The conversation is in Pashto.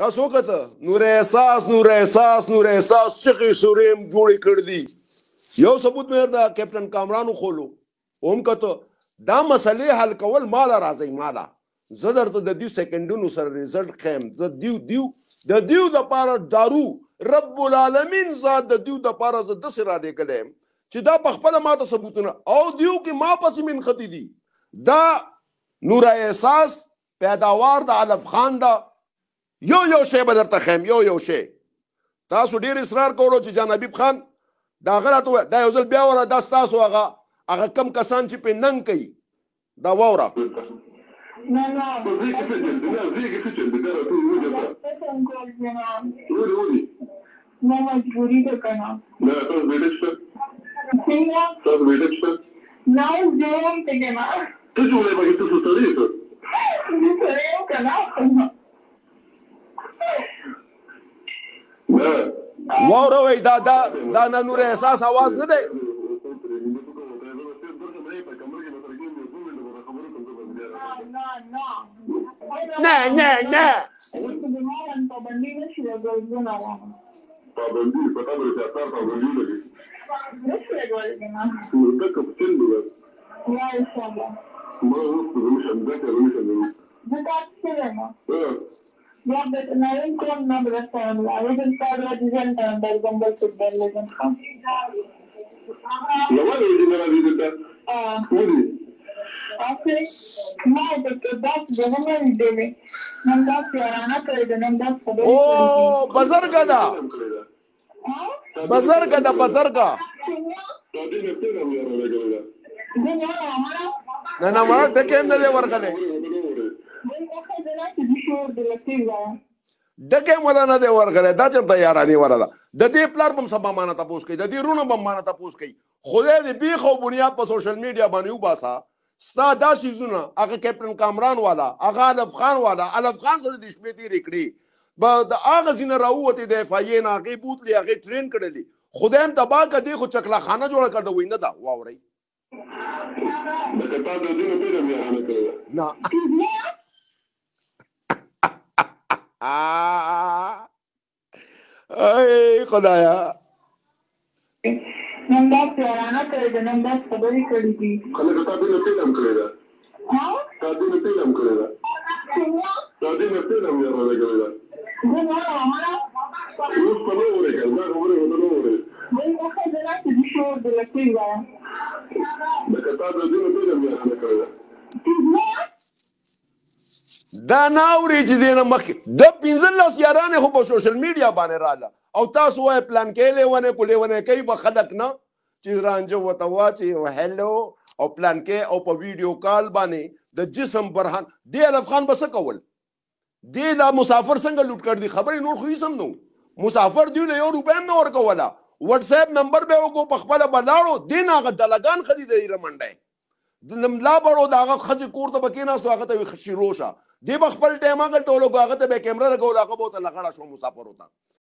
تاسو وکړه نور احساس چغې سورې جوړې کړ دي. یو ثبوت مې دا کیپټن کامران خولو اوم کته دا مسلې حل کول مالا راځي مالا زه درته د دې سکندونو سره ریزلټ خیم زه د دیو د پاره دارو رب العالمین ذات د دیو د پاره زه د سره لګلم چې دا په خپل ماته ثبوتونه او دیو کې ما پسې من ختی دي دا نور احساس پیداوار د علف خان دا یو شی به درته خیم یو شی تاسو ډیر اصرار کولو چې جان حبیب خان دا غلط دا یو ځل بیا وره دا ستاسو هغه کم کسان چې په ننګ کوي دا واوره واوره وای دا نور احساس आवाज نه دی نه پابندی نشي لګولونه پابندی پتا به چې اثر پابندی لګي نشي لګولونه نو دا کپټن دی یا ان شاء الله ما هو مش هندسه دا څه نه یا د نړۍ کوم نه برسول او د ستاره د ځان ته د ګمبل څخه بدلېږي نو ولې دې نه راځي دا ودی اوکې ما د کتاب د همه دې نن دا پیرانه کړی د نن دا او بزرګه دا بزرګه دا بزرګه نه ما د کوم نه ورغله دغه ولا نه دی ورغله دا چرته یارانه ورله د دې پلار بم سبا مانه تاسو کوي د دې رونو بم مانه تاسو کوي خدای دې بي خو بنیاد په سوشل میډیا باندې وباسا ستا دا شیزونه هغه کیپټن کامران والا هغه علف خان والا علف خان سره د شپې تیر کړی به د هغه زینه راوته د اف ای نه هغه بوتلی هغه ټرین کړلی خدایم تبا کدي خو چکلا خانه جوړ کړ د وینه دا واوري نه ای خدایا نن دا پیرانه کړی د نن دا خبرې کړې دي خلک تاسو نه پیلم کړی دا تاسو نه پیلم کړی دا تاسو نه پیلم یې راغلی دا اوس په نو ورګل دا خبره ونه وره دا خبره چې شو د لکې دا تاسو نه پیلم یې راغلی دا ناوري چې دینه مخ د 15 یارانه خو په سوشل میډیا باندې رااله او تاسو وای پلان کې لیونه کولونه کوي به خلک نه چې رانجو وته واچي او هلو او پلان کې او په ویډیو کال باندې د جسم برهان دی علف خان بس کول دی دا مسافر څنګه لوټ کړ دي خبرې نور خو یې سم نو مسافر دی له یو روپیم نه ورکولا واتس اپ نمبر به وګو په خپل بلاړو دین هغه دلګان خریدې رمنډه د لا بړو داغه خځه کور ته بکیناستو هغه ته خشیروشه دی بخپل ټیم هغه ټولو هغه ته به کیمرا لګول هغه بوته لغړا شو مسافر وتا